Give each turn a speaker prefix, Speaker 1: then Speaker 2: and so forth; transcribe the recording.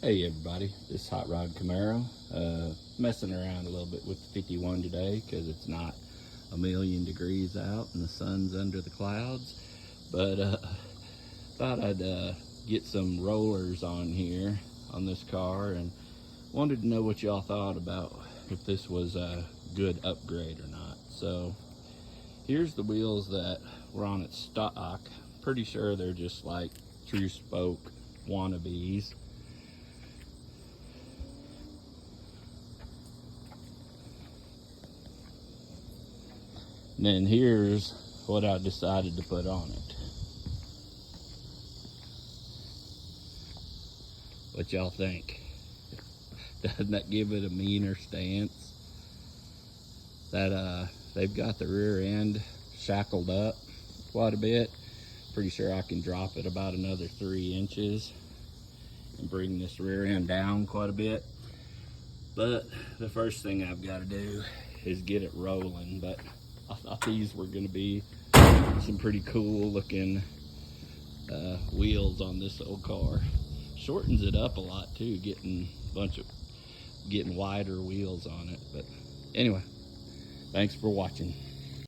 Speaker 1: Hey everybody, this is Hot Rod Camaro. Messing around a little bit with the 51 today because it's not a million degrees out and the sun's under the clouds. But thought I'd get some rollers on here on this car and wanted to know what y'all thought about if this was a good upgrade or not. So here's the wheels that were on its stock. Pretty sure they're just like true spoke wannabes. And then here's what I decided to put on it. What y'all think? Doesn't that give it a meaner stance? That they've got the rear end shackled up quite a bit. Pretty sure I can drop it about another 3 inches and bring this rear end down quite a bit. But the first thing I've got to do is get it rolling. But I thought these were going to be some pretty cool looking wheels on this old car. Shortens it up a lot too, getting wider wheels on it. But anyway, thanks for watching.